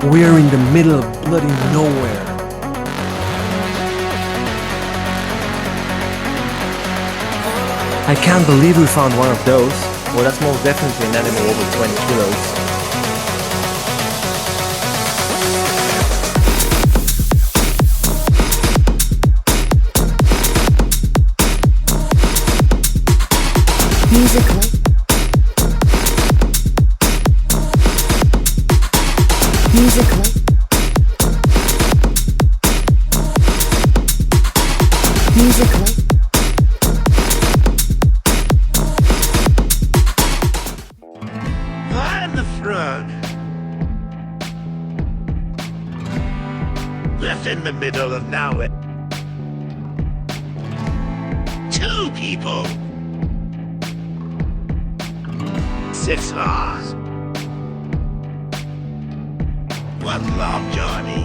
We're in the middle of bloody nowhere. I can't believe we found one of those. Well, that's most definitely an animal over 20 kilos. Musically. I'm the frog. Left in the middle of nowhere. Two people. 6 hours. One long journey.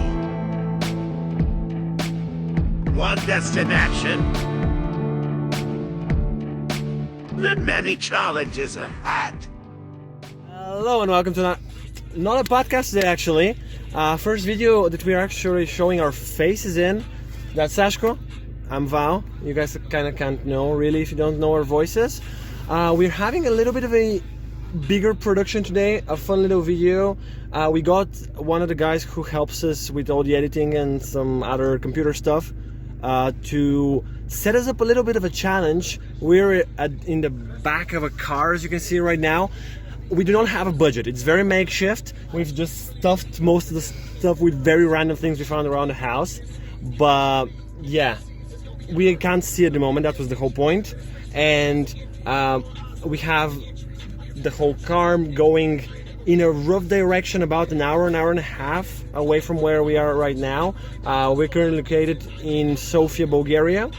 One destination. The many challenges ahead. Hello and welcome to not a podcast today actually. First video that we're actually showing our faces in. That's Sashko. I'm Val. You guys kind of can't know really if you don't know our voices. We're having a little bit of a bigger production today, a fun little video. We got one of the guys who helps us with all the editing and some other computer stuff to set us up a little bit of a challenge. We're in the back of a car, as you can see right now. We do not have a budget. It's very makeshift. We've just stuffed most of the stuff with very random things we found around the house. But yeah, we can't see at the moment. That was the whole point. And we have the whole car going in a rough direction, about an hour and a half away from where we are right now. We're currently located in Sofia, Bulgaria.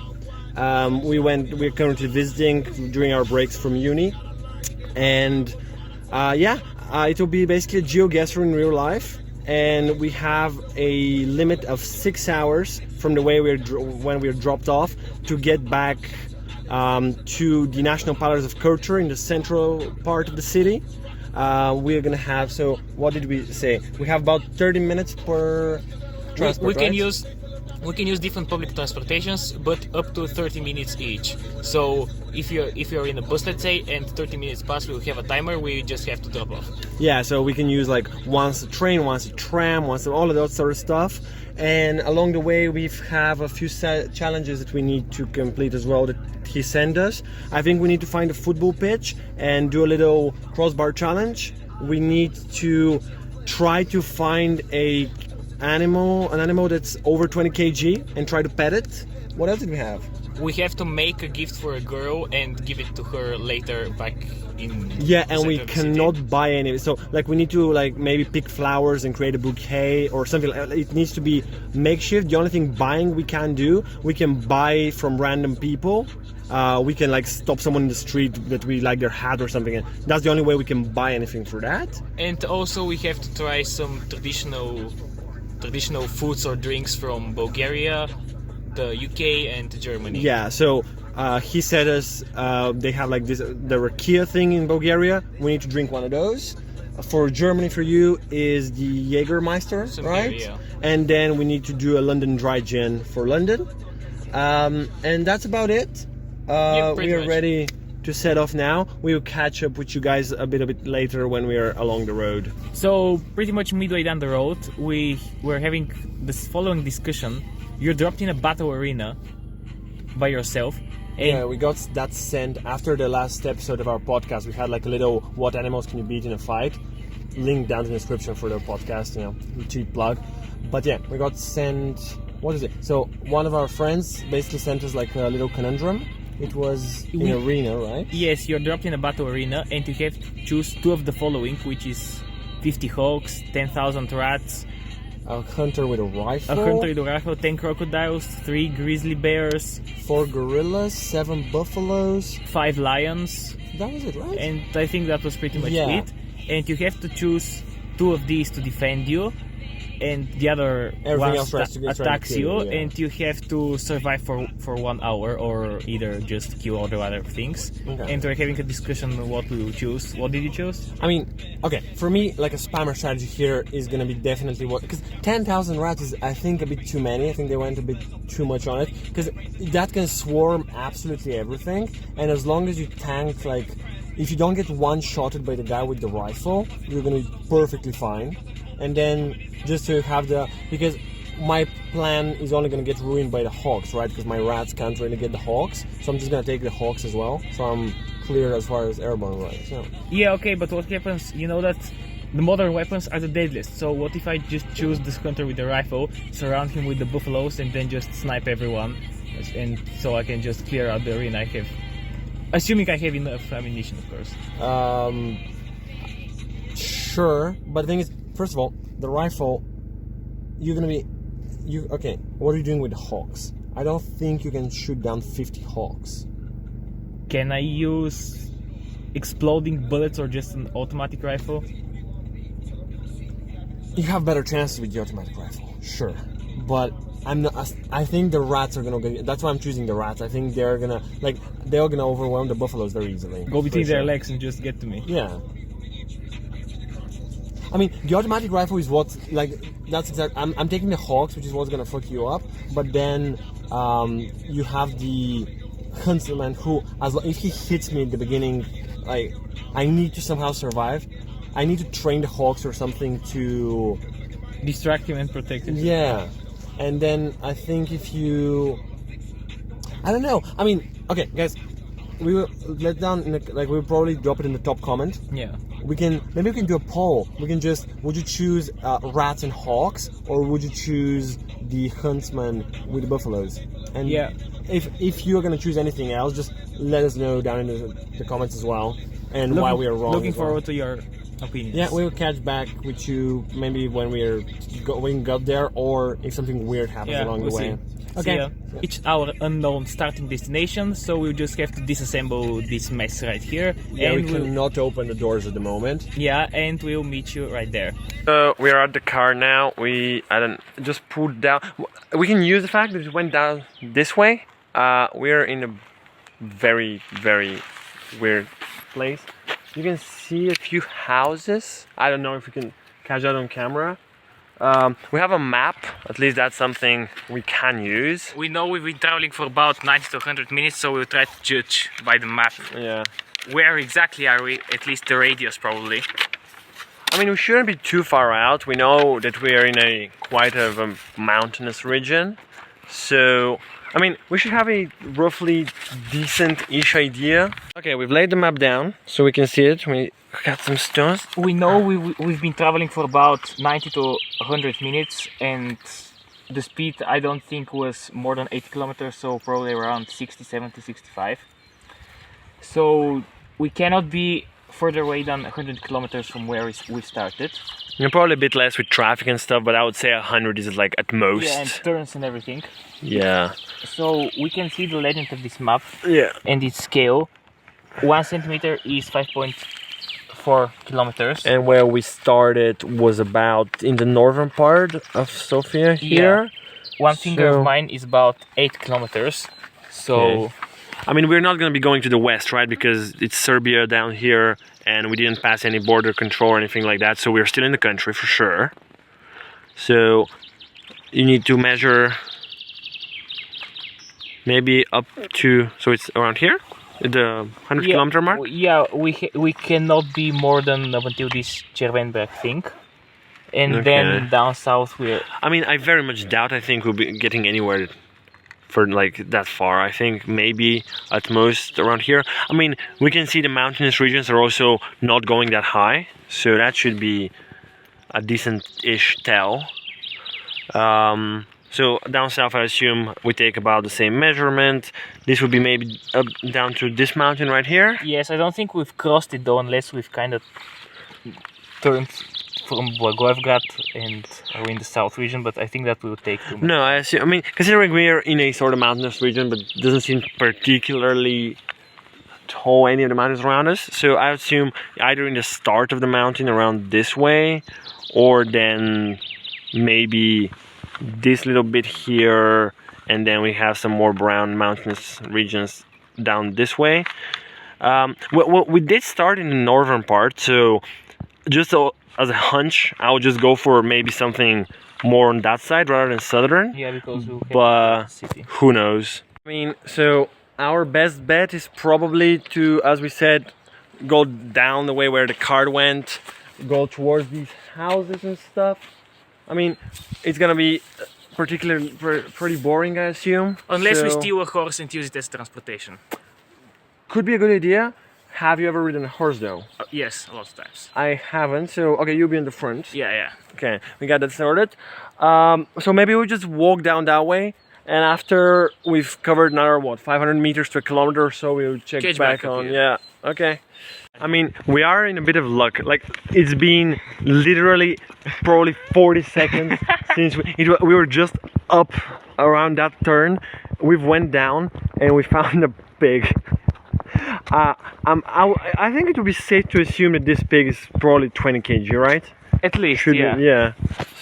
We're currently visiting during our breaks from uni, and it will be basically a GeoGuessr in real life, and we have a limit of 6 hours from the way when we're dropped off to get back to the National Palace of Culture in the central part of the city. We're gonna have, so what did we say? We have about 30 minutes per transport, We can use different public transportations, but up to 30 minutes each. So if you're in a bus, let's say, and 30 minutes pass, we'll have a timer. We just have to drop off. Yeah, so we can use like once a train, once a tram, once all of that sort of stuff. And along the way, we have a few challenges that we need to complete as well that he sent us. I think we need to find a football pitch and do a little crossbar challenge. We need to try to find an animal that's over 20 kg and try to pet it. What else did we have? We have to make a gift for a girl and give it to her later back in. Yeah, and we cannot buy any. So like we need to like maybe pick flowers and create a bouquet or something. It needs to be makeshift. The only thing buying we can do, we can buy from random people. We can like stop someone in the street that we like their hat or something. That's the only way we can buy anything for that. And also we have to try some traditional foods or drinks from Bulgaria, the UK and Germany. Yeah, so he said us they have like this the rakia thing in Bulgaria. We need to drink one of those. For Germany, for you is the Jägermeister, right? Yeah. And then we need to do a London dry gin for London. And that's about it. We are ready to set off now. We will catch up with you guys a bit later when we are along the road. So pretty much midway down the road, we're having this following discussion. You're dropped in a battle arena by yourself. And yeah, we got that sent after the last episode of our podcast. We had like a little what animals can you beat in a fight. Link down in the description for the podcast, cheap plug. But yeah, we got sent, what is it? So one of our friends basically sent us like a little conundrum. It was in arena, right? Yes, you're dropped in a battle arena and you have to choose two of the following, which is 50 hawks, 10,000 rats, a hunter with a rifle, 10 crocodiles, 3 grizzly bears, 4 gorillas, 7 buffaloes, 5 lions. That was it, right? And I think that was pretty much it. And you have to choose 2 of these to defend you and the other Everything one else tries to attacks kill you, you, yeah. and you have to survive for 1 hour, or either just kill all the other things. Okay. And we're having a discussion on what we will choose. What did you choose? I mean, okay, for me, like a spammer strategy here is gonna be definitely what, because 10,000 rats is, I think, a bit too many. I think they went a bit too much on it, because that can swarm absolutely everything, and as long as you tank, like, if you don't get one-shotted by the guy with the rifle, you're gonna be perfectly fine. And then just to have because my plan is only gonna get ruined by the hawks, right? Because my rats can't really get the hawks, so I'm just gonna take the hawks as well. So I'm clear as far as airborne rats. Yeah. Yeah, okay, but what happens, you know that the modern weapons are the deadliest, so what if I just choose this hunter with the rifle, surround him with the buffaloes, and then just snipe everyone, and so I can just clear out the arena. Assuming I have enough ammunition, of course. Sure, but the thing is, first of all, the rifle, okay, what are you doing with the hawks? I don't think you can shoot down 50 hawks. Can I use exploding bullets or just an automatic rifle? You have better chances with the automatic rifle, sure, but I think the rats are gonna get. That's why I'm choosing the rats. I think they're gonna overwhelm the buffaloes very easily. Go between their legs and just get to me. Yeah. I mean, the automatic rifle is what, like, that's exactly. I'm taking the hawks, which is what's gonna fuck you up. But then you have the huntsman who, if he hits me at the beginning, like, I need to somehow survive. I need to train the hawks or something to distract him and protect him. Yeah. And then I think I don't know. I mean, okay, guys, we will let down we'll probably drop it in the top comment. Yeah. Maybe we can do a poll. Would you choose rats and hawks, or would you choose the huntsman with the buffaloes? And yeah, if you're gonna choose anything else, just let us know down in the comments as well, and why we are wrong. Looking forward to your opinions. Yeah, we will catch back with you maybe when we got there, or if something weird happens along the way. Okay. It's our unknown starting destination, so we'll just have to disassemble this mess right here. Yeah, and we cannot open the doors at the moment. Yeah, and we'll meet you right there. So we are at the car now. Just pulled down. We can use the fact that it went down this way. We're in a very, very weird place. You can see a few houses. I don't know if we can catch that on camera. We have a map, at least that's something we can use. We know we've been traveling for about 90 to 100 minutes, so we'll try to judge by the map. Yeah. Where exactly are we? At least the radius, probably. I mean, we shouldn't be too far out. We know that we are in quite a mountainous region. So, I mean, we should have a roughly decent-ish idea. Okay, we've laid the map down so we can see it. We got some stones. We know we've been traveling for about 90 to 100 minutes, and the speed I don't think was more than 80 kilometers, so probably around 60, 70, 65. So we cannot be further away than 100 kilometers from where we started. You're probably a bit less with traffic and stuff, but I would say 100 is like at most. Yeah, and turns and everything. Yeah. So we can see the legend of this map. Yeah. And its scale. 1 centimeter is 5.4 kilometers. And where we started was about in the northern part of Sofia here. Yeah. One finger of mine is about 8 kilometers. So... Okay. I mean, we're not going to be going to the west, right? Because it's Serbia down here and we didn't pass any border control or anything like that. So we're still in the country for sure. So you need to measure maybe up to, so it's around here, the 100 kilometer mark? Yeah, we cannot be more than up until this Chervenberg thing. And then down south we're... I mean, I very much doubt I think we'll be getting anywhere for like that far. I think maybe at most around here. I mean, we can see the mountainous regions are also not going that high, so that should be a decent-ish tell. So down south I assume we take about the same measurement. This would be maybe up down to this mountain right here. Yes, I don't think we've crossed it though, unless we've kind of turned from Blagoevgrad and are in the south region, but I think that will take too much. No, I assume, I mean, considering we're in a sort of mountainous region, but it doesn't seem particularly tall, any of the mountains around us, so I assume either in the start of the mountain around this way, or then maybe this little bit here, and then we have some more brown mountainous regions down this way. We did start in the northern part, so just as a hunch, I would just go for maybe something more on that side rather than southern. Yeah, because we But city. who knows? I mean, so our best bet is probably to, as we said, go down the way where the cart went, go towards these houses and stuff. I mean, it's gonna be particularly pretty boring, I assume. Unless we So, steal a horse and use it as transportation. could be a good idea. Have you ever ridden a horse though? Yes, a lot of times. I haven't, so okay, you'll be in the front. Yeah. Okay, we got that sorted. So maybe we just walk down that way, and after we've covered another, what, 500 meters to a kilometer or so, we'll check Catch back back up on. here. Yeah, okay. I mean, we are in a bit of luck. Like, it's been literally probably 40 seconds since we were just up around that turn. We've went down and we found a pig. I think it would be safe to assume that this pig is probably 20 kg, right? At least, Yeah.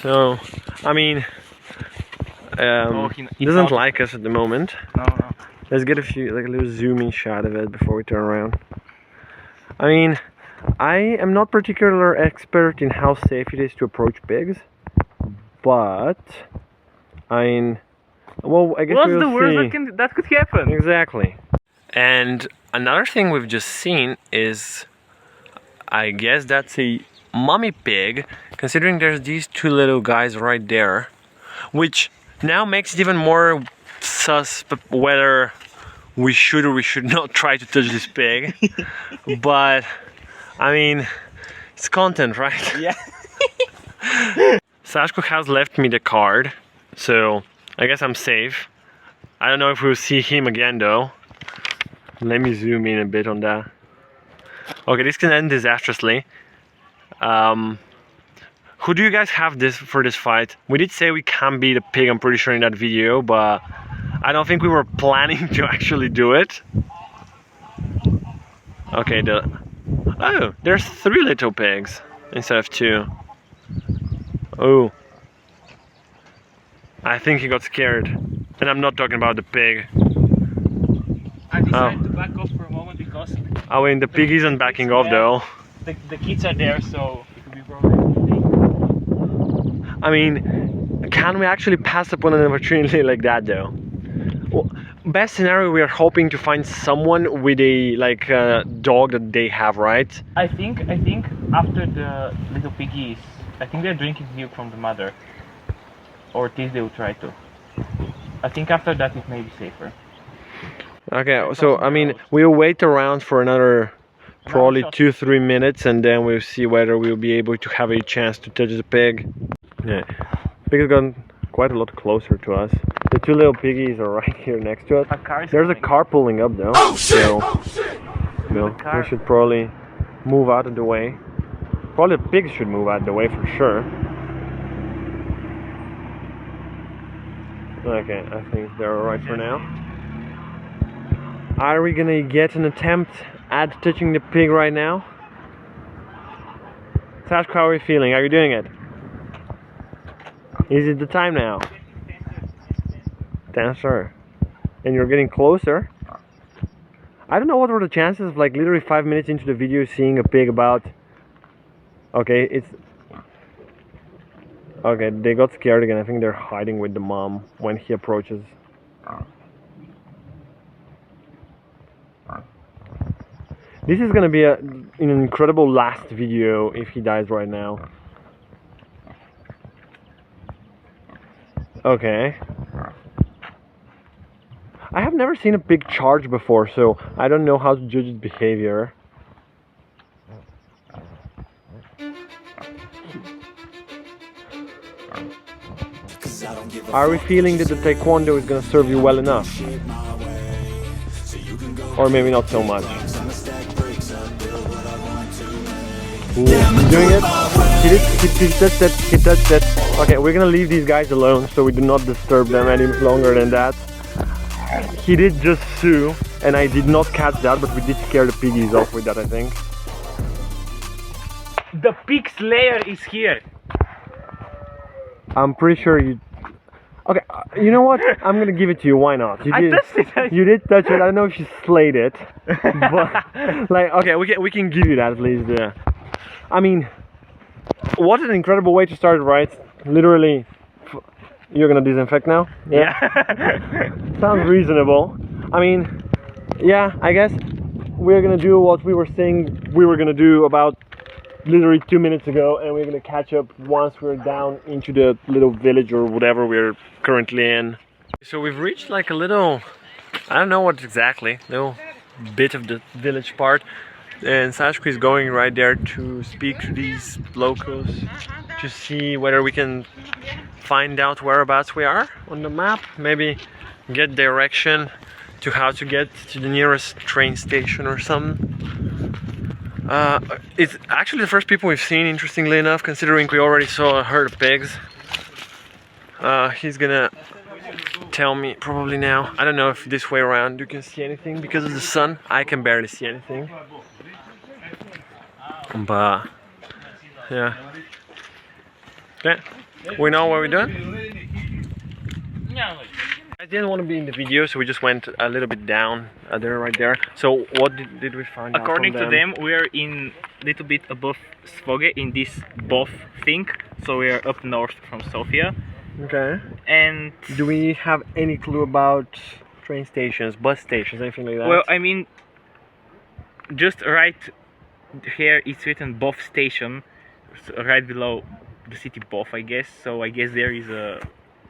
So, I mean, he doesn't like us at the moment. No. Let's get a little zoom-in shot of it before we turn around. I mean, I am not particular expert in how safe it is to approach pigs, but I mean, well, I guess What's we'll the worst see. that could happen? Exactly. And another thing we've just seen is, I guess that's a mommy pig, considering there's these two little guys right there, which now makes it even more suspect whether we should or we should not try to touch this pig. But I mean, it's content, right? Yeah. Sashko has left me the card, so I guess I'm safe. I don't know if we'll see him again though. Let me zoom in a bit on that. Okay, this can end disastrously. Who do you guys have for this fight? We did say we can beat a pig, I'm pretty sure, in that video, but I don't think we were planning to actually do it. Okay, oh, there's 3 little pigs instead of 2. Oh, I think he got scared, and I'm not talking about the pig. I decided to back off for a moment because I mean, the pig isn't backing off though. the kids are there, so it could be probably. I mean, can we actually pass upon an opportunity like that though? Well, best scenario, we are hoping to find someone with a dog that they have, right? I think after the little piggies, I think they're drinking milk from the mother, or at least they will try to. I think after that it may be safer. Okay, so I mean, we'll wait around for another probably 2-3 minutes, and then we'll see whether we'll be able to have a chance to touch the pig. Yeah, pig has gotten quite a lot closer to us. The 2 little piggies are right here next to us. There's a car pulling up though. Oh shit! So, Oh shit! we should probably move out of the way. Probably the pigs should move out of the way for sure. Okay, I think they're alright for now. Are we gonna get an attempt at touching the pig right now? Sashko, how are you feeling? Are you doing it? Is it the time now? Dancer. And you're getting closer? I don't know what were the chances of literally 5 minutes into the video seeing a pig about... Okay, it's... Okay, they got scared again. I think they're hiding with the mom when he approaches. This is gonna be an incredible last video if he dies right now. Okay. I have never seen a pig charge before, so I don't know how to judge its behavior. Are we feeling that the taekwondo is gonna serve you well enough? Or maybe not so much. Ooh, he's doing it. He touched it. Okay, we're gonna leave these guys alone so we do not disturb them any longer than that. He did just sue, and I did not catch that, but we did scare the piggies off with that, I think. The pig slayer is here. I'm pretty sure you. Okay, you know what? I'm gonna give it to you. Why not? You I touched it. You did touch it. I don't know if you slayed it, but like, okay, we can give you that at least. I mean, what an incredible way to start, right? Literally, you're gonna disinfect now. Yeah. Sounds reasonable. I mean, yeah, I guess we're gonna do what we were saying we were gonna do about literally 2 minutes ago, and we're gonna catch up once we're down into the little village or whatever we're currently in. So we've reached like a little, I don't know what exactly, little bit of the village part, and Sashko is going right there to speak to these locals to see whether we can find out whereabouts we are on the map, maybe get direction to how to get to the nearest train station or something. It's actually the first people we've seen, interestingly enough, considering we already saw a herd of pigs. He's gonna tell me probably now. I don't know if this way around you can see anything because of the sun. I can barely see anything. But yeah. Okay, we know what we're doing. I didn't want to be in the video, so we just went a little bit down there, right there. So what did we find According out from to them, we are in little bit above Svoge in this BOF thing. So we are up north from Sofia. Okay. And do we have any clue about train stations, bus stations, anything like that? well, I mean, just right here it's written BOF station, right below the city BOF, I guess. So I guess there is a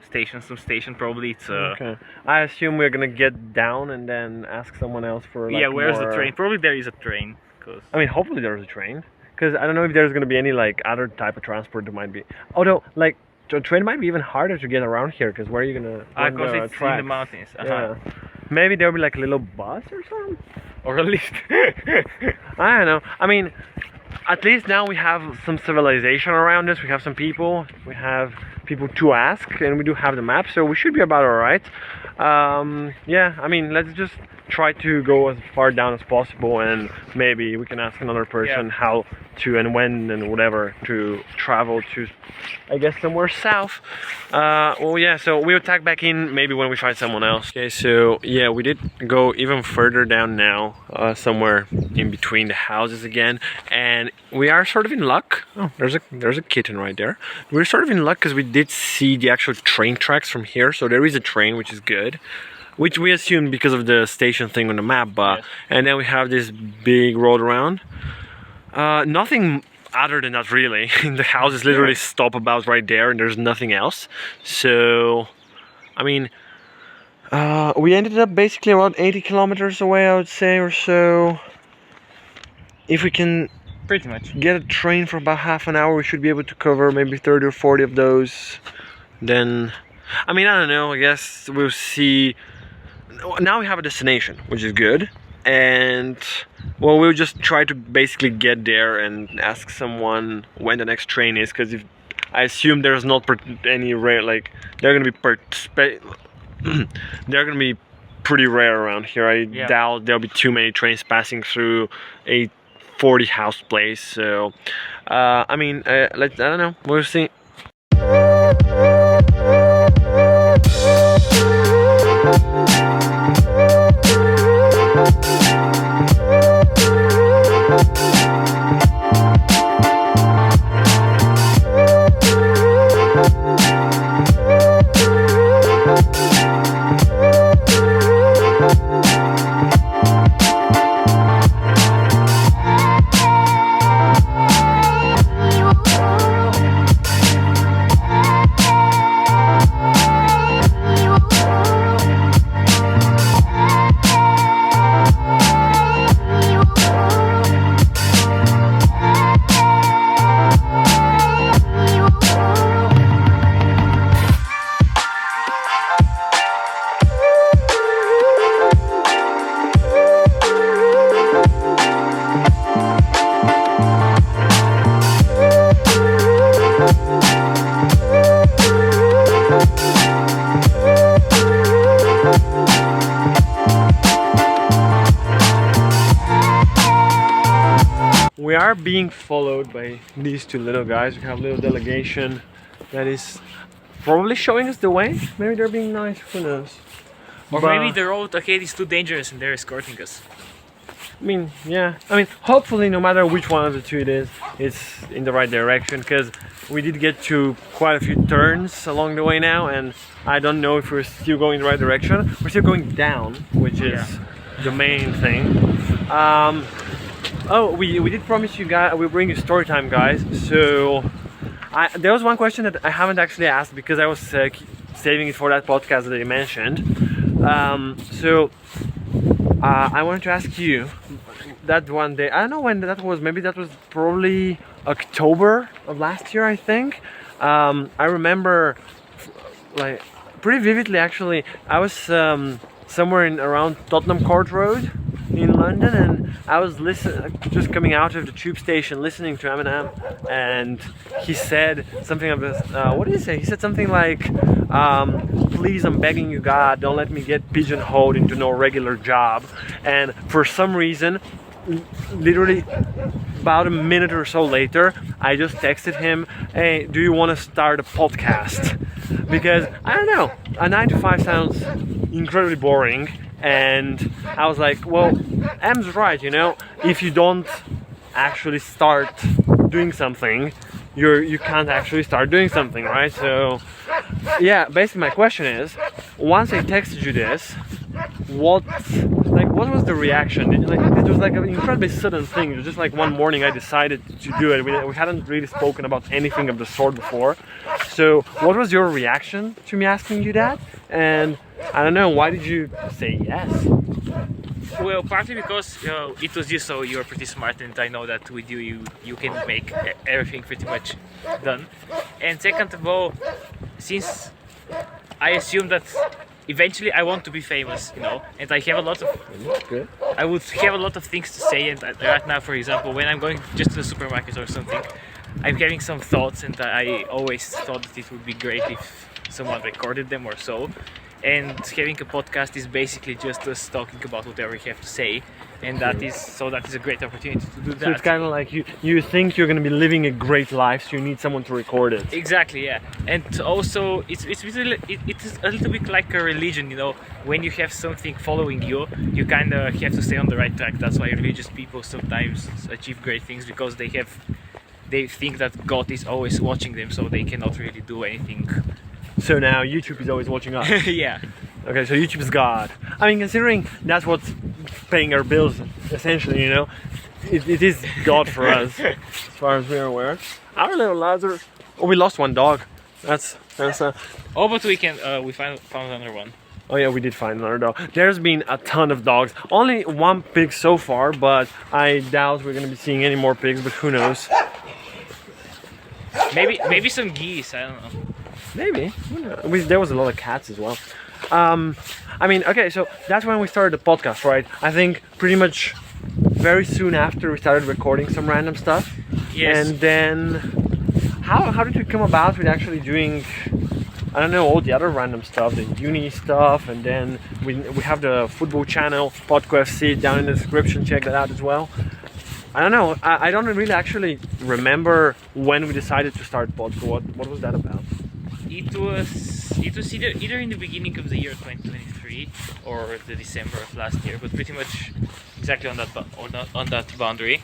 station, some station. Probably it's okay. I assume we're gonna get down and then ask someone else for like, yeah. Where's more... the train? Probably there is a train. Cause I mean, hopefully there's a train. Because I don't know if there's gonna be any like other type of transport that might be. Although like the train might be even harder to get around here. Because where are you gonna? Because it's in the mountains. Yeah. Maybe there'll be like a little bus or something. Or a lift. I don't know. I mean, at least now we have some civilization around us. We have some people. We have people to ask, and we do have the map, so we should be about alright. Yeah, I mean, let's just try to go as far down as possible, and maybe we can ask another person how to and when and whatever to travel to, I guess, somewhere south. Well, yeah, so we'll tag back in maybe when we find someone else. Okay, so yeah, we did go even further down now, somewhere in between the houses again, and we are sort of in luck. Oh, there's a kitten right there. We're sort of in luck because we did see the actual train tracks from here, so there is a train, which is good. Which we assumed because of the station thing on the map, but and then we have this big road around. Nothing other than that really. The houses literally stop about right there, and there's nothing else. So, I mean, we ended up basically around 80 kilometers away, I would say, or so. If we can pretty much get a train for about half an hour, we should be able to cover maybe 30 or 40 of those. Then, I mean, I don't know, I guess we'll see. Now we have a destination, which is good, and well, we'll just try to basically get there and ask someone when the next train is, because if I assume there's not any rare, like they're gonna be pretty rare around here. I doubt there'll be too many trains passing through a 40 house place. So I mean, I don't know, we'll see. We are being followed by these two little guys. We have a little delegation that is probably showing us the way. Maybe they're being nice. Who knows? Or But- maybe the road ahead is too dangerous and they're escorting us. I mean, yeah. I mean, hopefully, no matter which one of the two it is, it's in the right direction. Because we did get to quite a few turns along the way now, and I don't know if we're still going the right direction. We're still going down, which is the main thing. Oh, we did promise you guys we'll bring you story time, guys. So there was one question that I haven't actually asked because I was saving it for that podcast that you mentioned. I wanted to ask you that one day. I don't know when that was. Maybe that was probably October of last year, I think. I remember like pretty vividly actually. I was somewhere in around Tottenham Court Road in London, and I was just coming out of the tube station listening to Eminem, and he said something about what did he say? He said something like, please, I'm begging you, God, don't let me get pigeonholed into no regular job. And for some reason, literally about a minute or so later, I just texted him, hey, do you want to start a podcast? Because I don't know, a 9 to 5 sounds incredibly boring, and I was like, well, M's right, you know, if you don't actually start doing something, you can't actually start doing something, right? So yeah, basically my question is, once I texted you this, what was the reaction? It was like an incredibly sudden thing. It was just like one morning I decided to do it. We hadn't really spoken about anything of the sort before. So what was your reaction to me asking you that? And I don't know, why did you say yes? Well, partly because it was you, so you're pretty smart, and I know that with you can make everything pretty much done. And second of all, since I assume that eventually I want to be famous, you know, and I have a lot of I would have a lot of things to say, and right now, for example, when I'm going just to the supermarket or something, I'm having some thoughts, and I always thought that it would be great if someone recorded them or so. And having a podcast is basically just us talking about whatever we have to say, and that is a great opportunity to do that. So it's kind of like you think you're going to be living a great life, so you need someone to record it. Exactly, yeah. And also it's a little bit like a religion, you know. When you have something following you, you kind of have to stay on the right track. That's why religious people sometimes achieve great things, because they think that God is always watching them, so they cannot really do anything. So now YouTube is always watching us. Yeah. Okay, so YouTube is God. I mean, considering that's what's paying our bills, essentially, you know, it is God for us, as far as we're aware. Our little lads are... Oh, we lost one dog. That's Oh, but we found another one. Oh yeah, we did find another dog. There's been a ton of dogs. Only one pig so far, but I doubt we're gonna be seeing any more pigs, but who knows? Maybe some geese, I don't know. Maybe. There was a lot of cats as well. I mean, okay, so that's when we started the podcast, right? I think pretty much very soon after we started recording some random stuff. Yes. And then, how did we come about with actually doing, I don't know, all the other random stuff, the uni stuff, and then we have the football channel, Podco FC, down in the description, check that out as well. I don't know, I don't really actually remember when we decided to start Podco. What was that about? It was either in the beginning of the year 2023 or the December of last year, but pretty much exactly on that boundary.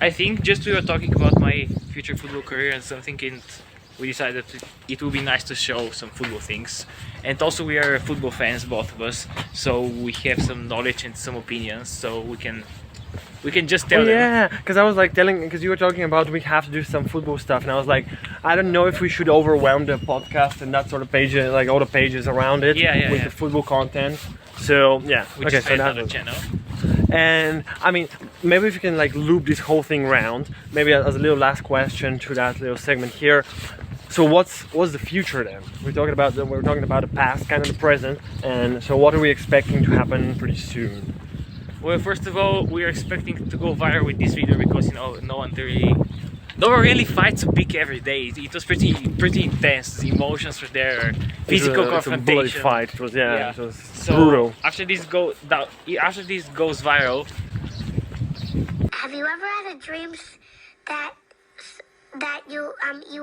I think just we were talking about my future football career and something, and we decided it would be nice to show some football things. And also we are football fans, both of us, so we have some knowledge and some opinions, so we can just tell them. Yeah, because I was like because you were talking about we have to do some football stuff, and I was like, I don't know if we should overwhelm the podcast and that sort of pages, like all the pages around it, with the football content. So yeah, we okay, just so another channel. And I mean, maybe if you can like loop this whole thing round, maybe as a little last question to that little segment here. So what's the future then? We're talking about the past, kind of the present, and so what are we expecting to happen pretty soon? Well, first of all, we are expecting to go viral with this video because, you know, no one really fights a pig every day. It was pretty intense. The emotions were there, physical confrontation. It's a bloody fight. It was It was so brutal. After this goes viral. Have you ever had a dream that that you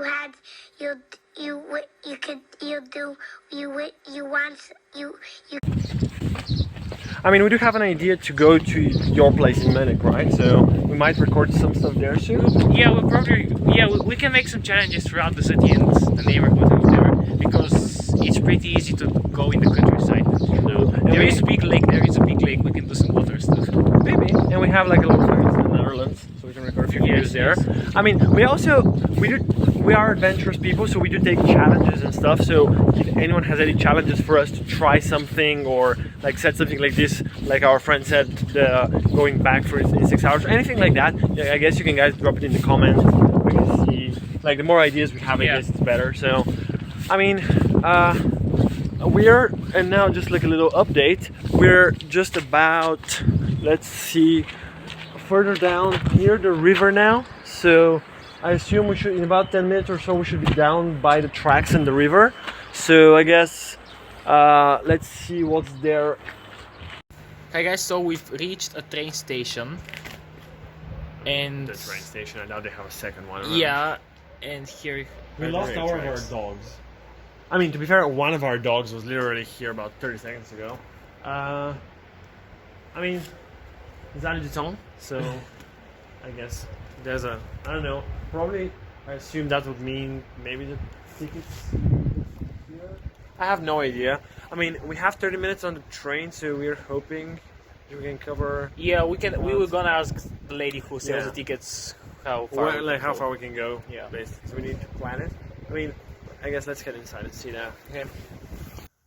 had you could you do you want you. I mean, we do have an idea to go to your place in Munich, right? So we might record some stuff there soon. Yeah, we'll probably we can make some challenges throughout the city and the neighborhood and whatever, because it's pretty easy to go in the countryside. So there is a big lake. We can do some water stuff. Maybe. And we have like a little place in the Netherlands, so we can record a few videos there. Yes. I mean, we are adventurous people, so we do take challenges and stuff. So if anyone has any challenges for us to try something or like set something like this, like our friend said, going back for in 6 hours, or anything like that, I guess you can guys drop it in the comments. We can see, like, the more ideas we have, I guess it's better. So, I mean, and now just like a little update, we're just about, let's see, further down near the river now. So I assume we should, in about 10 minutes or so, we should be down by the tracks in the river. So I guess let's see what's there. Hi guys, so we've reached a train station, and The train station, and now they have a second one. Right? yeah, and here We lost all of our dogs. I mean, to be fair, one of our dogs was literally here about 30 seconds ago. I mean, it's out of the town, so I guess there's I don't know, probably, I assume that would mean maybe the tickets here? I have no idea. I mean, we have 30 minutes on the train, so we're hoping we can cover... Yeah, we were gonna ask the lady who sells Yeah. the tickets how far how far we can go. Yeah. Basically. So we need to plan it. I mean, I guess let's get inside and see that. Okay.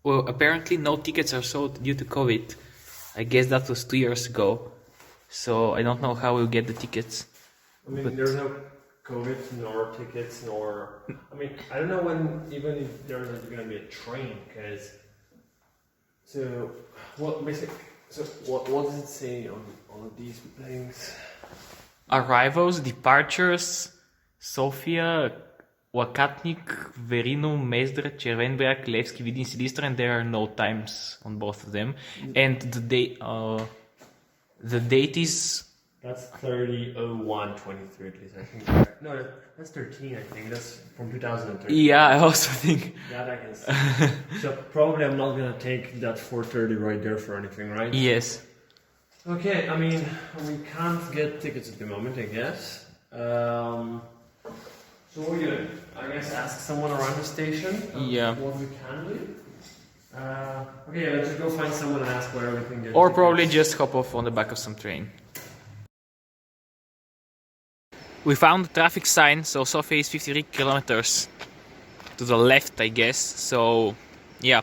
Well, apparently no tickets are sold due to COVID. I guess that was 2 years ago. So I don't know how we'll get the tickets. I mean, there's no COVID, nor tickets, nor... I mean, I don't know even if there's going to be a train, because... So, what does it say on these things? Arrivals, departures, Sofia, Wakatnik, Verino, Mezdra, Červenbrag, Levski, Vidin, Silistra, and there are no times on both of them. And the date is... That's 30/01/23, at least I think. No, that's 13, I think. That's from 2013. Yeah, I also think... That I can see. So probably I'm not gonna take that 4:30 right there for anything, right? Yes. Okay, I mean, we can't get tickets at the moment, I guess. So what are we doing? I guess ask someone around the station Yeah. what we can do. Okay, let's just go find someone and ask where we can get Or tickets. probably just hop off on the back of some train. We found the traffic sign, so Sofia is 53 kilometers to the left, I guess. So, yeah,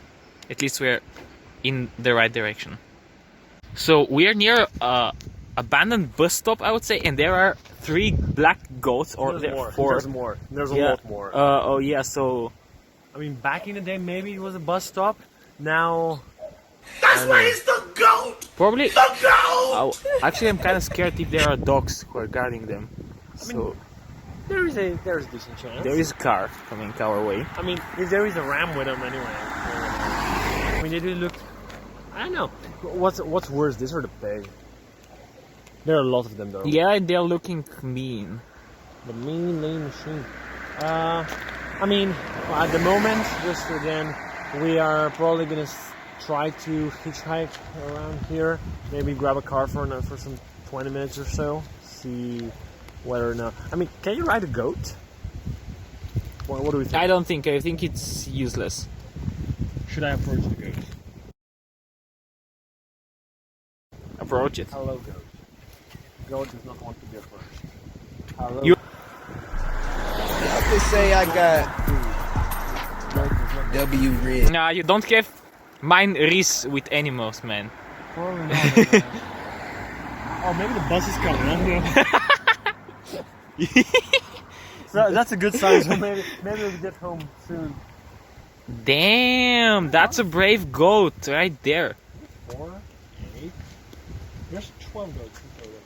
at least we're in the right direction. So we are near abandoned bus stop, I would say, and there are 3 black goats, or there are 4. There's more. There's a Yeah. lot more. Oh yeah, so I mean, back in the day, maybe it was a bus stop. Now, That's why it's the goat! probably. The goat! Actually, I'm kind of scared if there are dogs who are guarding them. So there's a decent chance. there is a car coming our way. I mean, if there is a ram with them anyway. I mean, they do look. I don't know. What's worse, this or the pig? There are a lot of them though. Yeah, they're looking mean. The mean machine. I mean, at the moment, just again, we are probably gonna try to hitchhike around here. Maybe grab a car for some 20 minutes or so. See whether or not. I mean, can you ride a goat? What do we think? I don't think. I think it's useless. Should I approach the goat? Approach it. Hello, goat. Goat does not want to be approached. Hello. You- I have to say I got W red. Nah, you don't have mine Reese with animals, man. Probably not. Oh, maybe the bus is coming. I don't know. So that's a good sign. So maybe we'll get home soon. Damn, that's a brave goat right there. 4, 8. There's 12 goats in total.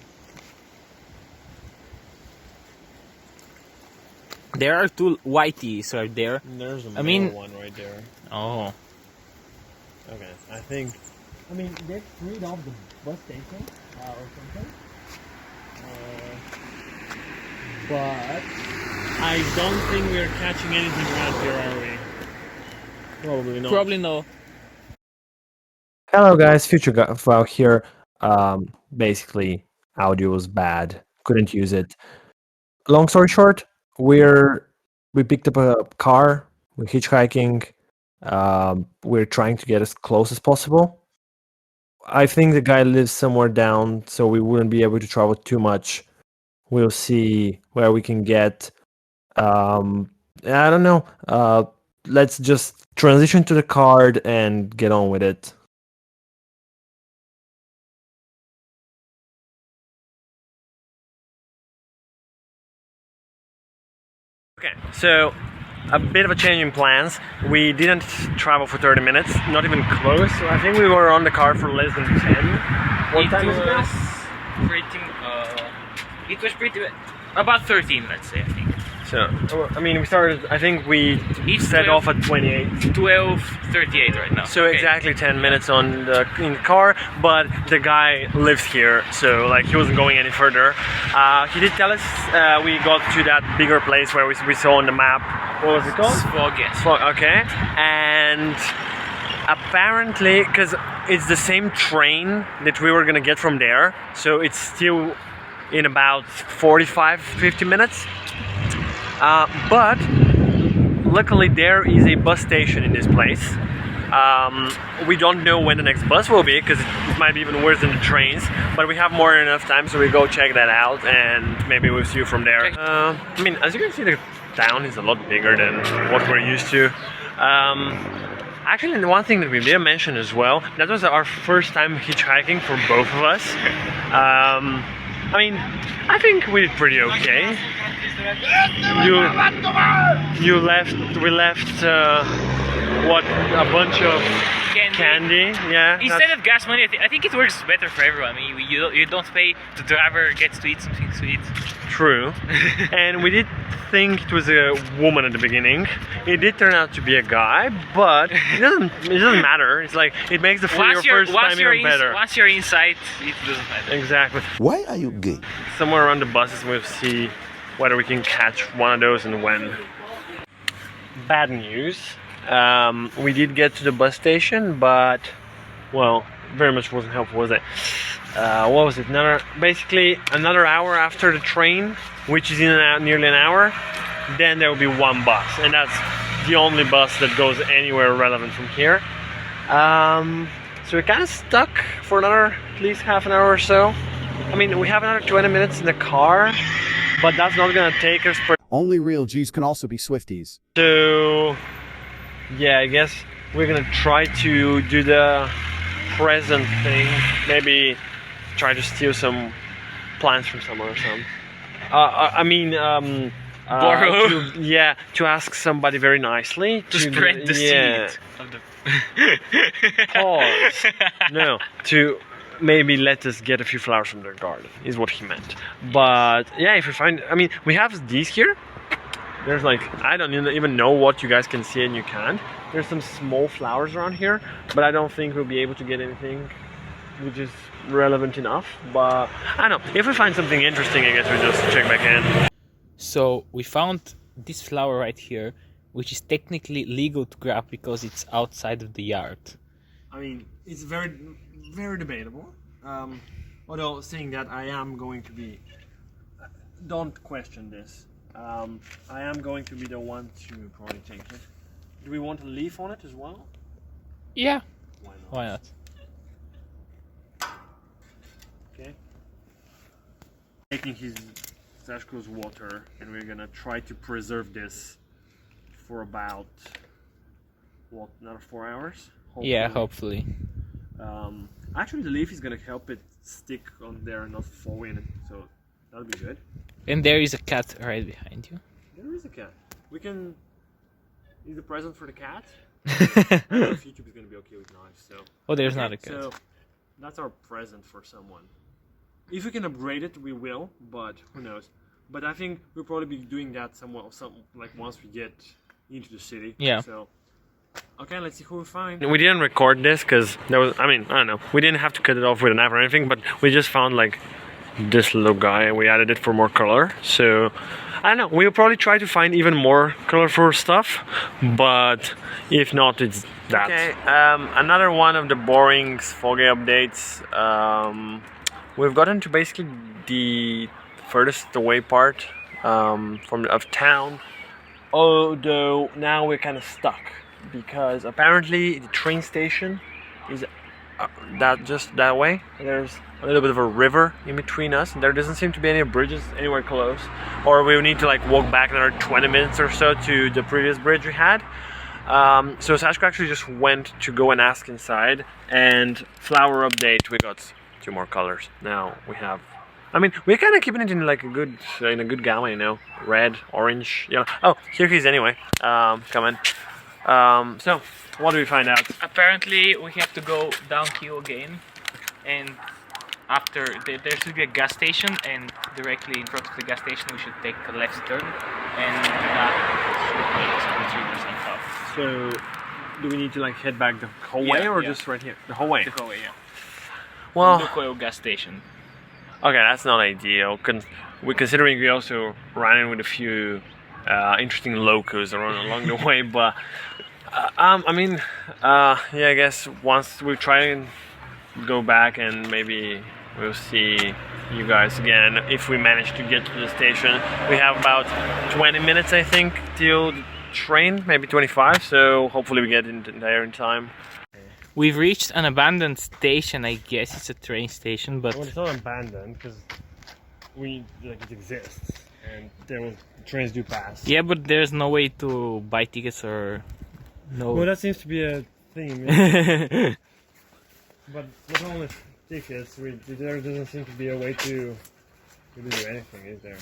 There are 2 whiteys right there. There's a I mean- one right there. Oh. Okay, I think. I mean, they freed off the bus station or something. But I don't think we're catching anything around here, are we? Probably not. Probably no. Hello guys, Future here. Basically, audio was bad. Couldn't use it. Long story short, we picked up a car. We're hitchhiking. We're trying to get as close as possible. I think the guy lives somewhere down, so we wouldn't be able to travel too much. We'll see where we can get. I don't know. Let's just transition to the card and get on with it. Okay, so a bit of a change in plans. We didn't travel for 30 minutes, not even close. So I think we were on the car for less than 10. What time is it now? It was pretty about 13, let's say, I think. So, I mean, we started, I think we set off at 28. 12:38 right now. So exactly 10 minutes in the car, but the guy lives here, so like he wasn't going any further. He did tell us we got to that bigger place where we saw on the map. What was it called? Svog, yes. Okay, and apparently, because it's the same train that we were gonna get from there, so it's still in about 45-50 minutes. But luckily there is a bus station in this place. We don't know when the next bus will be because it might be even worse than the trains, but we have more than enough time, so we go check that out and maybe we'll see you from there. I mean, as you can see, the town is a lot bigger than what we're used to. Actually, one thing that we didn't mention as well, that was our first time hitchhiking for both of us. I mean, I think we did pretty okay. We left what, a bunch of candy, yeah. Instead of gas money, I think it works better for everyone. I mean, you don't pay, the driver gets to eat something sweet. True. And we did think it was a woman at the beginning. It did turn out to be a guy, but it doesn't matter. It's like, it makes the your first time even better. Once you're inside, it doesn't matter. Exactly. Why are you gay? Somewhere around the buses we'll see whether we can catch one of those and when. Bad news. We did get to the bus station, but, well, very much wasn't helpful, was it? What was it? Basically another hour after the train, which is in nearly an hour, then there will be one bus, and that's the only bus that goes anywhere relevant from here. So we're kind of stuck for another at least half an hour or so. I mean, we have another 20 minutes in the car, but that's not gonna take us. Only real G's can also be Swifties. So, yeah, I guess we're gonna try to do the present thing. Maybe try to steal some plants from someone or something. Borrow? To ask somebody very nicely. To spread the seed of the... Pause. No, to maybe let us get a few flowers from their garden, is what he meant. But yeah, if we find, I mean, we have these here. There's like, I don't even know what you guys can see and you can't. There's some small flowers around here, but I don't think we'll be able to get anything which is relevant enough. But I don't know, if we find something interesting, I guess we'll just check back in. So we found this flower right here, which is technically legal to grab because it's outside of the yard. I mean, it's very, very debatable. Although saying that, I am going to be, don't question this. I am going to be the one to probably take it. Do we want a leaf on it as well? Yeah. Why not? Why not? Okay. Taking his Sashko's water, and we're gonna try to preserve this for about, what, another 4 hours? Hopefully. Yeah, hopefully. Actually, the leaf is gonna help it stick on there and not fall in, so that'll be good. And there is a cat right behind you. There is a cat. We can use the present for the cat. I don't know if YouTube is gonna be okay with knives, so. Oh, there's not a cat. So that's our present for someone. If we can upgrade it, we will, but who knows? But I think we'll probably be doing that like once we get into the city. Yeah. So, okay, let's see who we find. We didn't record this because there was, I don't know, we didn't have to cut it off with a knife or anything, but we just found like this little guy and we added it for more color. So, I I don't know. We'll probably try to find even more colorful stuff, but if not, it's that. Okay. Another one of the boring foggy updates. We've gotten to basically the furthest away part of town. Although now we're kind of stuck because apparently the train station is just that way. There's a little bit of a river in between us, and there doesn't seem to be any bridges anywhere close, or we need to like walk back another 20 minutes or so to the previous bridge we had. So Sashko actually just went to go and ask inside, and flower update, we got 2 more colors. Now we have, I mean, we're kind of keeping it in like a good gamma, you know, red, orange, yellow. Oh, here he is anyway. Come in. So what do we find out? Apparently we have to go downhill again, and after there should be a gas station, and directly in front of the gas station we should take a left turn, and that should make 3% off. So do we need to like head back the whole way, or just right here? The whole way? The whole way, yeah. Well, Lukoil gas station. Okay, that's not ideal. Considering we also ran in with a few interesting locos along the way, but I mean, yeah, I guess once we try and go back, and maybe we'll see you guys again if we manage to get to the station. We have about 20 minutes, I think, till the train, maybe 25. So hopefully we get there in time. We've reached an abandoned station. I guess it's a train station, but well, it's not abandoned because it exists, and trains do pass. Yeah, but there's no way to buy tickets or no. Well, that seems to be a thing. Yeah. But not only tickets, there doesn't seem to be a way to do anything, is there?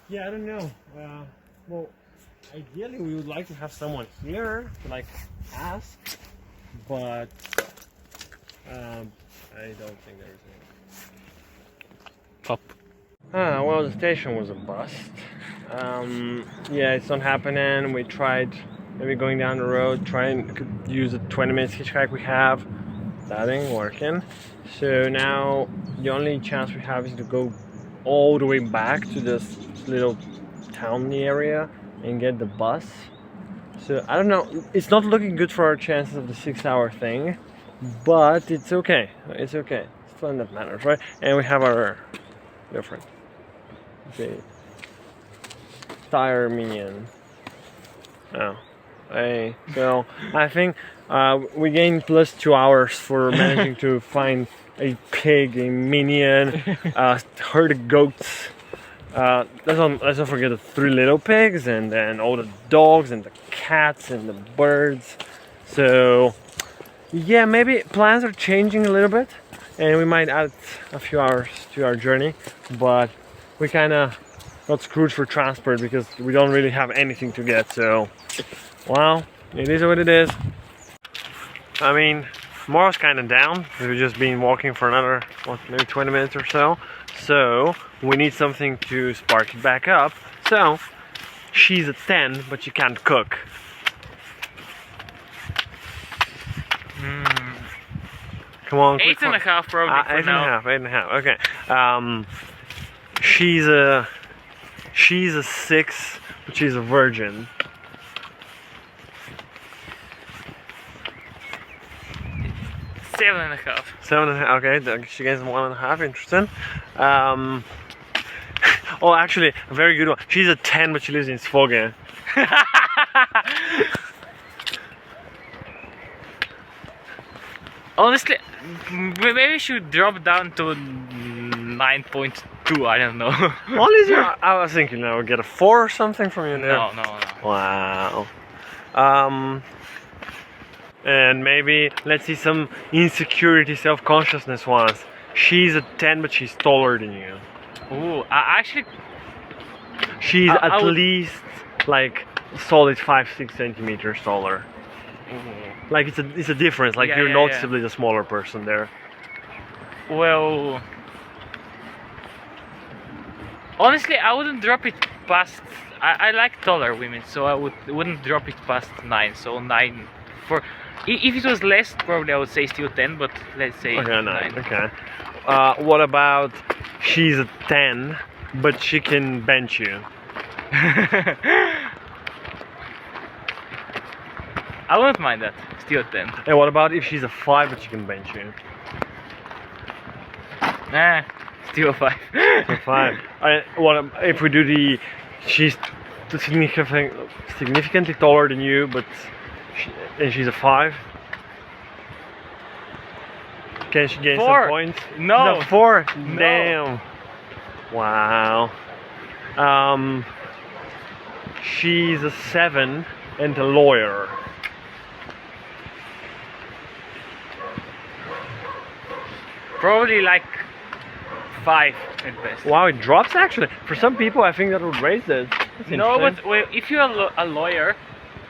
Yeah, I don't know. Well, ideally we would like to have someone here to like ask, but I don't think there's any. Pop. Well, the station was a bust. Yeah, it's not happening. We tried maybe going down the road, could use the 20-minute hitchhike we have. That ain't working. So now the only chance we have is to go all the way back to this little town area and get the bus. So I don't know, it's not looking good for our chances of the 6-hour thing, but it's okay. It's okay. It's fun that matters, right? And we have our girlfriend, the tire minion. Oh, hey. So I think we gained plus 2 hours for managing to find a pig, a minion, herd of goats. Let's not forget the 3 little pigs, and then all the dogs and the cats and the birds. So yeah, maybe plans are changing a little bit, and we might add a few hours to our journey, but we kind of got screwed for transport because we don't really have anything to get. So well, it is what it is. I mean, morale's kind of down. We've just been walking for another, maybe 20 minutes or so. So we need something to spark it back up. So she's a 10, but she can't cook. Come on, 8.5 probably. 8.5. Okay. She's a 6, but she's a virgin. 7.5. 7.5. Okay, she gets 1.5. Interesting. Oh, actually, a very good one. She's a 10, but she lives in Svoge. Honestly, maybe we should drop down to 9.2. I don't know. What is your? I was thinking I would get a 4 or something from you there. No. Wow. And maybe let's see some insecurity, self-consciousness ones. She's a 10, but she's taller than you. Ooh, actually, she's at least like solid 5-6 centimeters taller. Ooh. Like it's a difference. Like you're noticeably the smaller person there. Well, honestly, I wouldn't drop it past. I like taller women, so I wouldn't drop it past 9. So 9 for. If it was less, probably I would say still 10, but let's say 9. Okay. What about she's a 10, but she can bench you? I wouldn't mind that. Still 10. And what about if she's a 5, but she can bench you? Nah, still 5. A 5. What if we do the? She's significantly taller than you, but and she's a 5. Can she gain 4. some points? No. She's a 4. No. Damn. Wow. She's a 7 and a lawyer. Probably like 5 at best. Wow, it drops actually. For some people, I think that would raise this. No, but well, if you're a lawyer,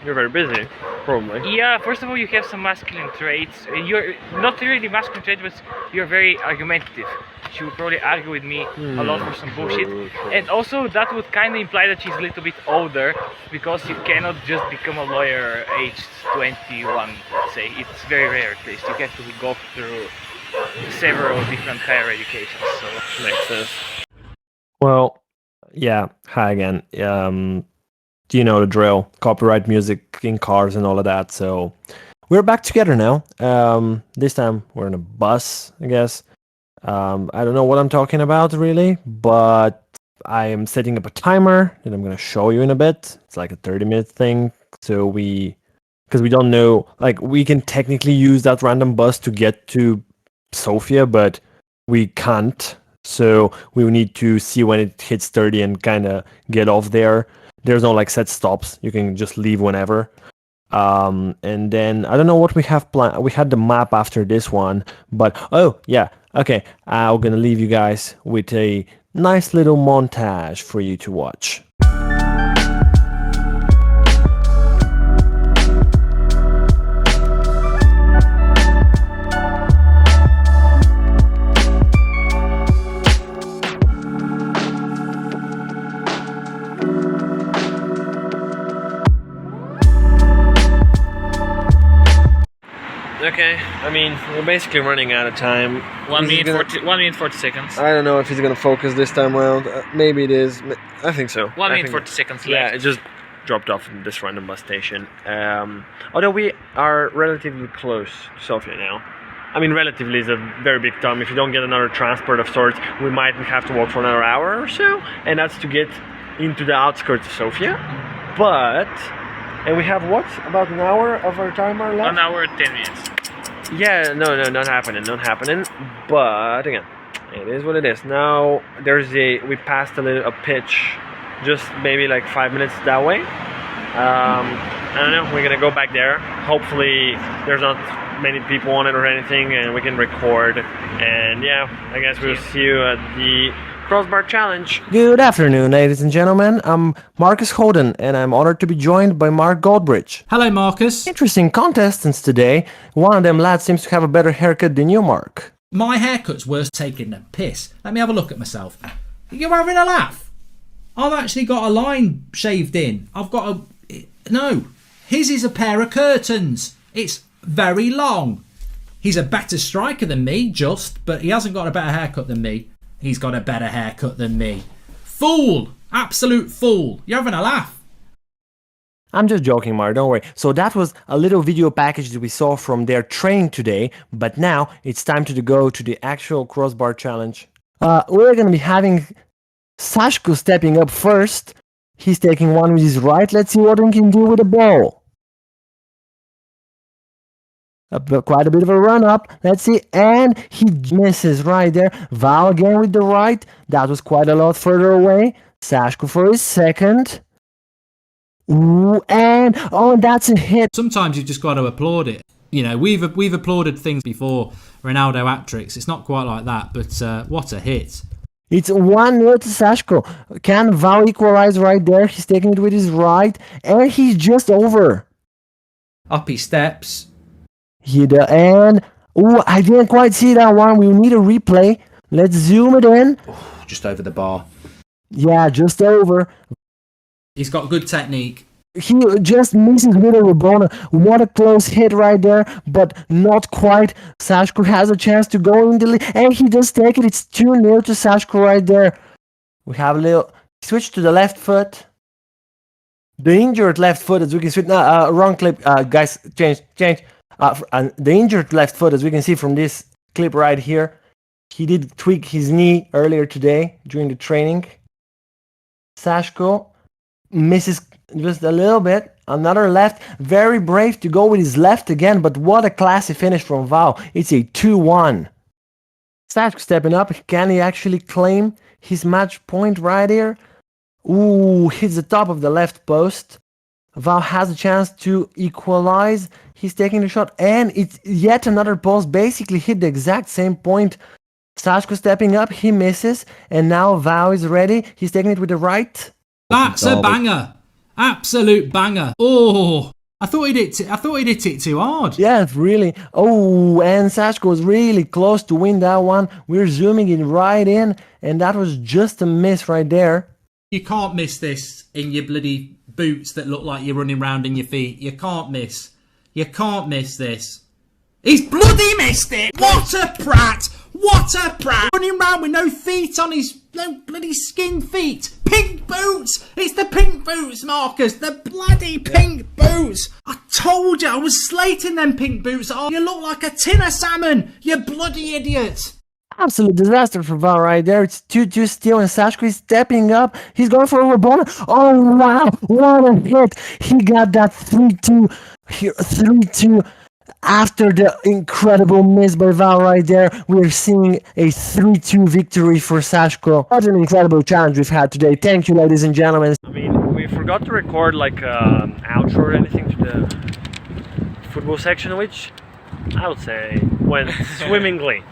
You're very busy, probably. yeah, first of all, you have some masculine traits. You're not really masculine traits, but you're very argumentative. She would probably argue with me a lot for some bullshit. And also, that would kind of imply that she's a little bit older, because you cannot just become a lawyer aged 21, let's say. It's very rare at least. You have to go through several different higher educations, so Makes sense. Well, yeah. Hi again. You know the drill. Copyright music in cars and all of that. So we're back together now. This time we're in a bus, I guess. I don't know what I'm talking about really, but I am setting up a timer that I'm gonna show you in a bit. It's like a 30-minute thing. So because we don't know, like we can technically use that random bus to get to Sofia, but we can't. So we need to see when it hits 30 and kind of get off there. There's no like set stops. You can just leave whenever. And then I don't know what we have planned. We had the map after this one, but oh yeah, okay. I'm gonna leave you guys with a nice little montage for you to watch. Okay, I mean, we're basically running out of time. 1 minute 40 seconds. I don't know if he's gonna focus this time around. Maybe it is. I think so. 1 I minute think 40 seconds Yeah, left. it just dropped off in this random bus station. Although we are relatively close to Sofia now. I mean, relatively is a very big term. If you don't get another transport of sorts, we might have to walk for another hour or so, and that's to get into the outskirts of Sofia. But, and we have what? About an hour of our timer left? 1 hour 10 minutes. Yeah, no, not happening. But again, it is what it is. Now we passed a pitch, just maybe like 5 minutes that way. I don't know. We're gonna go back there. Hopefully, there's not many people on it or anything, and we can record. And yeah, I guess we'll see you at the Crossbar Challenge. Good afternoon, ladies and gentlemen. I'm Marcus Holden, and I'm honored to be joined by Mark Goldbridge. Hello, Marcus. Interesting contestants today. One of them lads seems to have a better haircut than you, Mark. My haircut's worse taking the piss. Let me have a look at myself. You're having a laugh? I've actually got a line shaved in. I've got a... No. His is a pair of curtains. It's very long. He's a better striker than me, but he hasn't got a better haircut than me. He's got a better haircut than me. Fool! Absolute fool. You're having a laugh. I'm just joking, Mar, don't worry. So that was a little video package that we saw from their training today, but now it's time to go to the actual Crossbar Challenge. We're going to be having Sashko stepping up first. He's taking one with his right. Let's see what he can do with the ball. Quite a bit of a run up. Let's see. And he misses right there. Val again with the right. That was quite a lot further away. Sashko for his second. Ooh, and that's a hit. Sometimes you've just got to applaud it. You know, we've applauded things before. Ronaldo hat-tricks. It's not quite like that, but what a hit. It's 1-0 to Sashko. Can Val equalize right there? He's taking it with his right. And he's just over. Up he steps. And I didn't quite see that one. We need a replay. Let's zoom it in. Just over the bar. Yeah, just over. He's got good technique. he just misses with a Rabona. What a close hit right there, but not quite. Sashko has a chance to go in the lead, and he does take it. It's 2-0 to Sashko right there. We have a little switch to the left foot. The injured left foot, as we can see. Wrong clip, guys. Change. The injured left foot, as we can see from this clip right here. He did tweak his knee earlier today during the training. Sashko misses just a little bit. Another left. Very brave to go with his left again, but what a classy finish from Val. It's a 2-1. Sashko stepping up. Can he actually claim his match point right here? Ooh, hits the top of the left post. Val has a chance to equalize. He's taking the shot, and it's yet another post. Basically hit the exact same point. Sashko stepping up, he misses, and now Val is ready. He's taking it with the right. That's a banger. Absolute banger. Oh, I thought he'd hit it too hard. Yeah, really. Oh, and Sashko was really close to win that one. We're zooming it right in, and that was just a miss right there. You can't miss this in your bloody boots that look like you're running round in your feet. You can't miss. You can't miss this. He's bloody missed it! What a prat! What a prat! Running round with no feet on his... no bloody skin feet! Pink boots! It's the pink boots, Marcus! The bloody pink boots! I told you I was slating them pink boots. Oh, you look like a tin of salmon! You bloody idiot! Absolute disaster for Val right there. It's 2-2 still, and Sashko is stepping up. He's going for a Rabona. Oh, wow! What a hit! He got that 3-2 here. 3-2. After the incredible miss by Val right there, we are seeing a 3-2 victory for Sashko. What an incredible challenge we've had today. Thank you, ladies and gentlemen. I mean, we forgot to record like outro or anything to the football section, which I would say went swimmingly.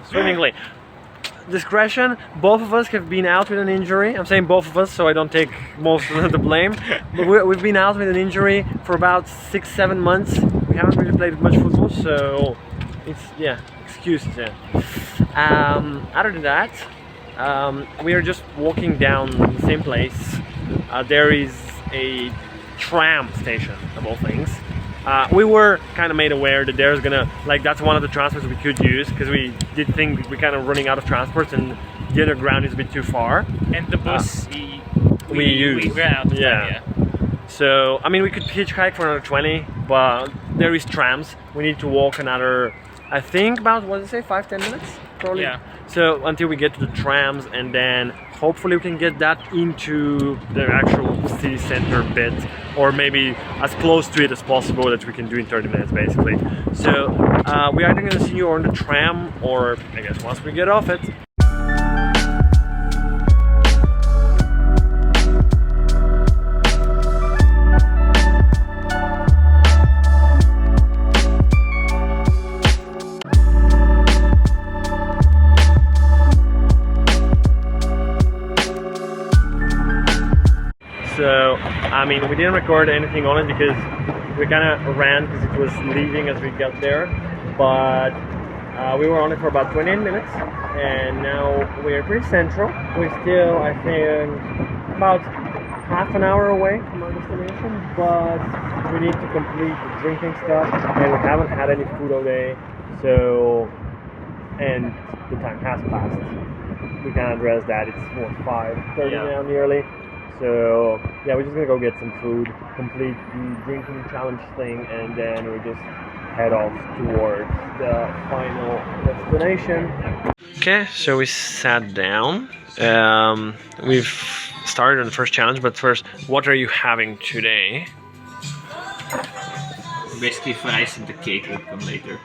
Discretion, both of us have been out with an injury. I'm saying both of us so I don't take most of the blame. But we've been out with an injury for about 6-7 months. We haven't really played much football, so it's, yeah, excuses, yeah. Other than that, we are just walking down the same place. There is a tram station, of all things. We were kind of made aware that there's gonna, like, that's one of the transports we could use, because we did think we're kind of running out of transports and the underground is a bit too far. And the bus we ran out of time, yeah. So, I mean, we could hitchhike for another 20, but there is trams. We need to walk another, I think about, what did it say, 5-10 minutes? Probably. Yeah. So, until we get to the trams, and then hopefully we can get that into the actual city center bit, or maybe as close to it as possible that we can do in 30 minutes, basically. So, we're either going to see you on the tram, or I guess once we get off it. So, I mean, we didn't record anything on it because we kind of ran because it was leaving as we got there, but we were on it for about 28 minutes, and now we're pretty central. We're still, I think, about half an hour away from our destination, but we need to complete the drinking stuff, and we haven't had any food all day, so, and the time has passed. We can address that. It's what, 5:30 now nearly. So yeah, we're just gonna go get some food, complete the drinking challenge thing, and then we just head off towards the final destination. Okay, so we sat down. We've started on the first challenge, but first, what are you having today? Basically, fries and the cake will come later.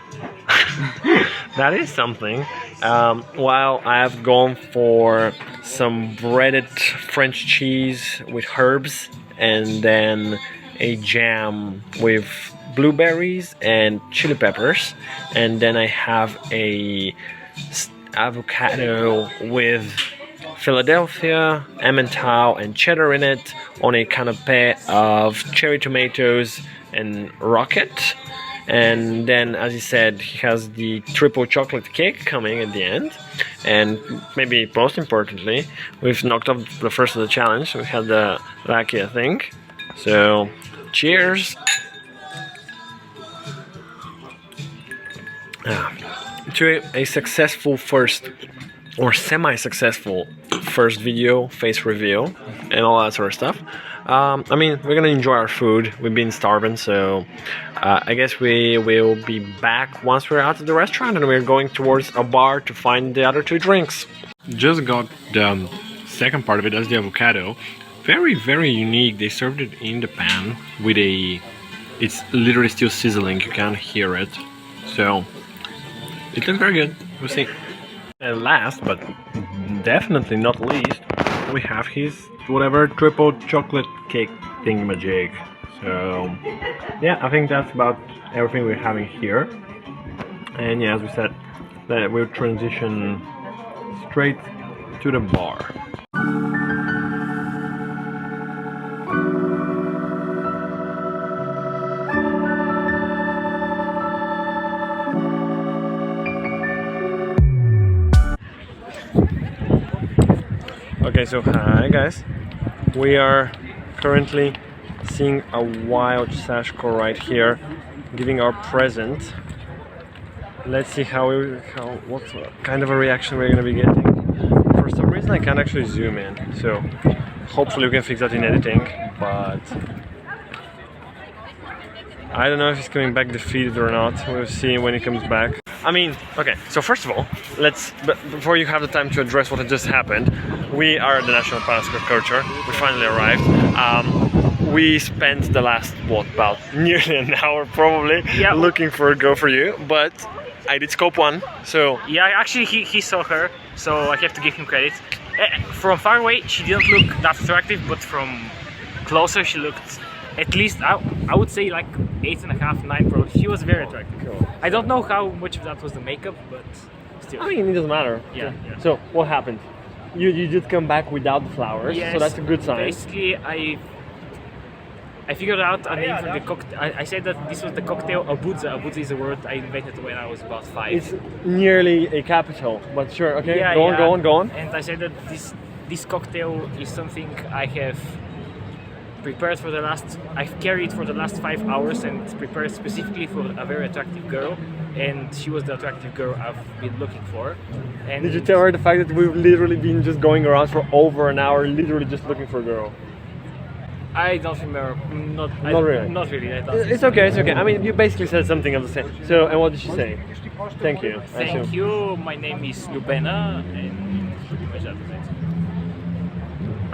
That is something. While I have gone for some breaded French cheese with herbs, and then a jam with blueberries and chili peppers, and then I have a avocado with Philadelphia, Emmental, and cheddar in it on a canapé of cherry tomatoes and rocket. And then, as he said, he has the triple chocolate cake coming at the end. And maybe most importantly, we've knocked off the first of the challenge. We had the rakia thing. So Cheers! To a successful first or semi-successful first video, face reveal, and all that sort of stuff. I mean, we're gonna enjoy our food. We've been starving, so I guess we will be back once we're out of the restaurant, and we're going towards a bar to find the other 2 drinks. Just got the second part of it, that's the avocado. Very, very unique. They served it in the pan with a... It's literally still sizzling, you can't hear it. So, it looks very good. We'll see. And last, but definitely not least, we have his whatever triple chocolate cake thingamajig. So yeah, I think that's about everything we're having here. And yeah, as we said, that we'll transition straight to the bar. Okay, so hi guys, we are currently seeing a wild Sashko right here, giving our present. Let's see what kind of a reaction we're gonna be getting. For some reason I can't actually zoom in, so hopefully we can fix that in editing, but I don't know if he's coming back defeated or not. We'll see when he comes back. I mean, okay, so first of all, before you have the time to address what had just happened, we are at the National Palace of Culture. We finally arrived. We spent the last, about nearly an hour probably, looking for a girl for you, but I did scope one, so... Yeah, actually he saw her, so I have to give him credit. From far away, she didn't look that attractive, but from closer she looked... At least, I would say like 8.5, 9 pro. She was very attractive. Cool. I don't know how much of that was the makeup, but still. I mean, it doesn't matter. Yeah. So, what happened? You did come back without the flowers, Yes, so that's a good sign. Basically, I figured out a name for the cocktail. I said that this was the cocktail Abudza. Abudza is a word I invented when I was about 5. It's nearly a capital, but sure, okay, go on. And I said that this cocktail is something I have prepared for I've carried for the last 5 hours and prepared specifically for a very attractive girl, and she was the attractive girl I've been looking for. And Did you tell her the fact that we've literally been just going around for over an hour, literally just looking for a girl? I don't remember. Not really. Not really. I don't It's okay, it's okay. I mean, you basically said something of the same. So, and what did she say? Thank you. Thank you. My name is Lubena, and pretty much that was it.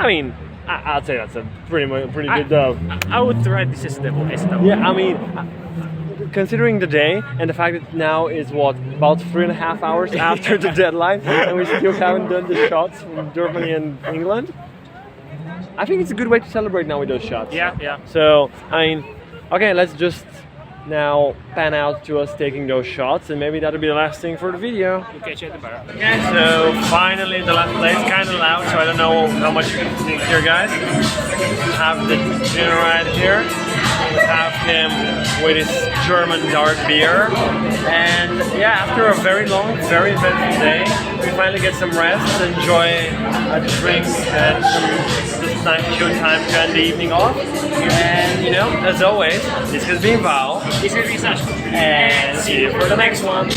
I mean, I'd say that's a pretty good dub. I would write this as double. Yeah, I mean, considering the day and the fact that now is about 3.5 hours after the deadline, and we still haven't done the shots from Germany and England. I think it's a good way to celebrate now with those shots. Yeah. So, I mean, okay, let's just now pan out to us taking those shots, and maybe that'll be the last thing for the video. You catch you at the bar. Okay, so finally the last place, kind of loud, so I don't know how much you can see here, guys. We have the dinner right here. We have him with his German dark beer, and yeah, after a very long, very eventful day, we finally get some rest, enjoy a drink and some nice chill time to end the evening off. And you know, as always, this has been Val. This is Sashko. And see you for the next one.